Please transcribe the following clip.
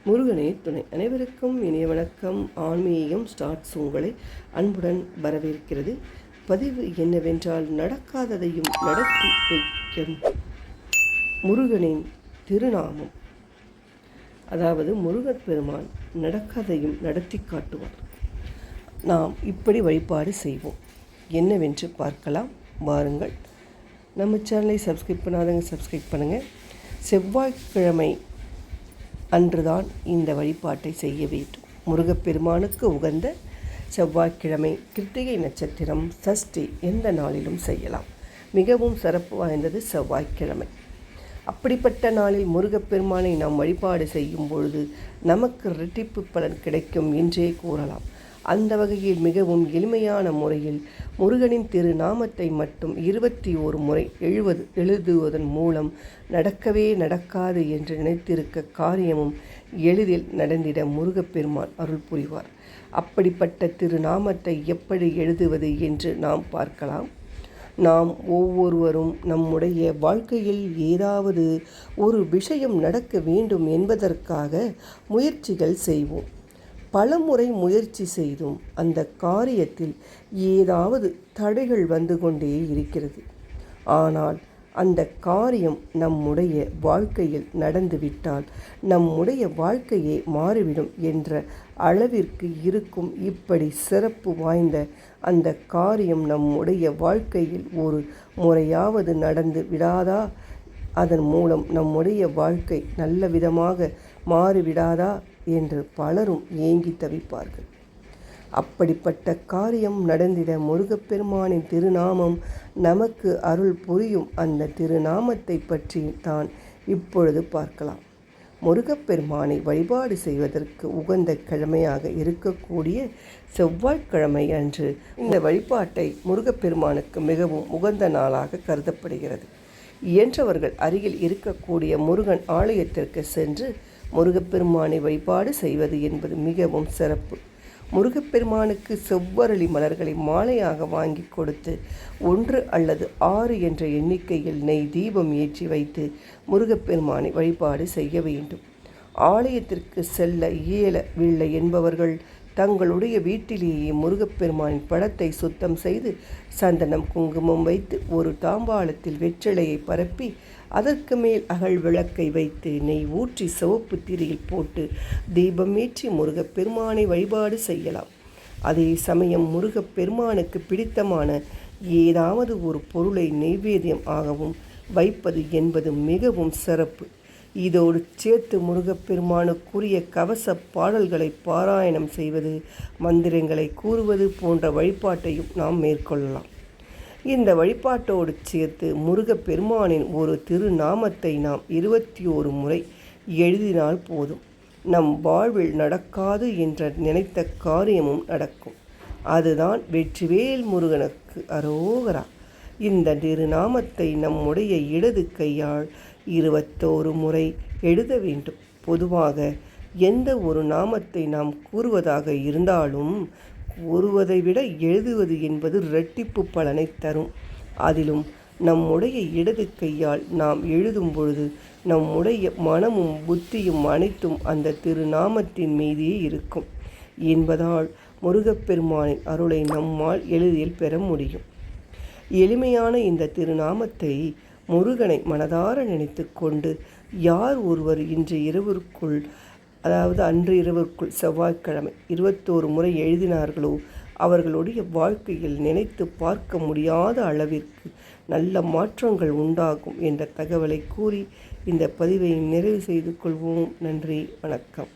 முருகனே துணை. அனைவருக்கும் இனிய வணக்கம். ஆன்மீகம் ஸ்டார்ட்ஸ் உங்களை அன்புடன் வரவேற்கிறது. பதிவு என்னவென்றால், நடக்காததையும் நடத்தி வைக்கும் முருகனின் திருநாமம். அதாவது முருகப்பெருமான் நடக்காதையும் நடத்தி காட்டுவார். நாம் இப்படி வழிபாடு செய்வோம். என்னவென்று பார்க்கலாம் வாருங்கள். நம்ம சேனலை சப்ஸ்கிரைப் பண்ணாதவங்க சப்ஸ்கிரைப் பண்ணுங்கள். செவ்வாய்க்கிழமை அன்றுதான் இந்த வழிபாட்டை செய்ய வேண்டும். முருகப்பெருமானுக்கு உகந்த செவ்வாய்க்கிழமை, கிருத்திகை நட்சத்திரம், சஷ்டி எந்த நாளிலும் செய்யலாம். மிகவும் சிறப்பு வாய்ந்தது செவ்வாய்க்கிழமை. அப்படிப்பட்ட நாளில் முருகப்பெருமானை நாம் வழிபாடு செய்யும் பொழுது நமக்கு இரட்டிப்பு பலன் கிடைக்கும் என்றே கூறலாம். அந்த வகையில் மிகவும் எளிமையான முறையில் முருகனின் திருநாமத்தை மட்டும் 21 முறை எழுதுவதன் மூலம் நடக்கவே நடக்காது என்று நினைத்திருக்க காரியமும் எளிதில் நடந்திட முருகப்பெருமான் அருள் புரிவார். அப்படிப்பட்ட திருநாமத்தை எப்படி எழுதுவது என்று நாம் பார்க்கலாம். நாம் ஒவ்வொருவரும் நம்முடைய வாழ்க்கையில் ஏதாவது ஒரு விஷயம் நடக்க வேண்டும் என்பதற்காக முயற்சிகள் செய்வோம். பலமுறை முயற்சி செய்தும் அந்த காரியத்தில் ஏதாவது தடைகள் வந்து கொண்டே இருக்கிறது. ஆனால் அந்த காரியம் நம்முடைய வாழ்க்கையில் நடந்துவிட்டால் நம்முடைய வாழ்க்கையே மாறிவிடும் என்ற அளவிற்கு இருக்கும். இப்படி சிறப்பு வாய்ந்த அந்த காரியம் நம்முடைய வாழ்க்கையில் ஒரு முறையாவது நடந்து விடாதா? அதன் மூலம் நம்முடைய வாழ்க்கை நல்ல விதமாக மாறிவிடாதா என்று பலரும் ஏங்கி தவிப்பார்கள். அப்படிப்பட்ட காரியம் நடந்திட முருகப்பெருமானின் திருநாமம் நமக்கு அருள் புரியும். அந்த திருநாமத்தை பற்றி தான் இப்பொழுது பார்க்கலாம். முருகப்பெருமானை வழிபாடு செய்வதற்கு உகந்த கிழமையாக இருக்கக்கூடிய செவ்வாய்க்கிழமை அன்று இந்த வழிபாட்டை முருகப்பெருமானுக்கு மிகவும் உகந்த நாளாக கருதப்படுகிறது. இயன்றவர்கள் அருகில் இருக்கக்கூடிய முருகன் ஆலயத்திற்கு சென்று முருகப்பெருமானை வழிபாடு செய்வது என்பது மிகவும் சிறப்பு. முருகப்பெருமானுக்கு செவ்வரளி மலர்களை மாலையாக வாங்கி கொடுத்து 1 அல்லது 6 என்ற எண்ணிக்கையில் நெய் தீபம் ஏற்றி வைத்து முருகப்பெருமானை வழிபாடு செய்ய வேண்டும். ஆலயத்திற்கு செல்ல இயலவில்லை என்பவர்கள் தங்களுடைய வீட்டிலேயே முருகப்பெருமானின் படத்தை சுத்தம் செய்து சந்தனம் குங்குமம் வைத்து ஒரு தாம்பாளத்தில் வெற்றிலையை பரப்பி அதற்கு மேல் அகல் விளக்கை வைத்து நெய் ஊற்றி சிவப்பு திரியில் போட்டு தீபம் ஏற்றி முருகப்பெருமானை வழிபாடு செய்யலாம். அதே சமயம் முருகப்பெருமானுக்கு பிடித்தமான ஏதாவது ஒரு பொருளை நெய்வேத்தியம் ஆகவும் வைப்பது என்பது மிகவும் சிறப்பு. இதோடு சேர்த்து முருகப்பெருமானுக்குரிய கவச பாடல்களை பாராயணம் செய்வது, மந்திரங்களை கூறுவது போன்ற வழிபாட்டையும் நாம் மேற்கொள்ளலாம். இந்த வழிபாட்டோடு சேர்த்து முருகப்பெருமானின் ஒரு திருநாமத்தை நாம் 21 முறை எழுதினால் போதும். நம் வாழ்வில் நடக்காது என்று நினைத்த காரியமும் நடக்கும். அதுதான் வெற்றிவேல் முருகனுக்கு அரோகரா. இந்த திருநாமத்தை நம்முடைய இடது கையால் 21 முறை எழுத வேண்டும். பொதுவாக எந்த ஒரு நாமத்தை நாம் கூறுவதாக இருந்தாலும் கூறுவதை விட எழுதுவது என்பது இரட்டிப்பு பலனை தரும். அதிலும் நம்முடைய இடது கையால் நாம் எழுதும் பொழுது நம்முடைய மனமும் புத்தியும் அனைத்தும் அந்த திருநாமத்தின் மீதே இருக்கும் என்பதால் முருகப்பெருமானின் அருளை நம்மால் எளிதில் பெற முடியும். எளிமையான இந்த திருநாமத்தை முருகனை மனதார நினைத்து கொண்டு யார் ஒருவர் இன்று இரவிற்குள், அதாவது அன்று இரவிற்குள் செவ்வாய்க்கிழமை 21 முறை எழுதினார்களோ அவர்களுடைய வாழ்க்கையில் நினைத்து பார்க்க முடியாத அளவிற்கு நல்ல மாற்றங்கள் உண்டாகும் என்ற தகவலை கூறி இந்த பதிவை நிறைவு செய்து கொள்வோம். நன்றி, வணக்கம்.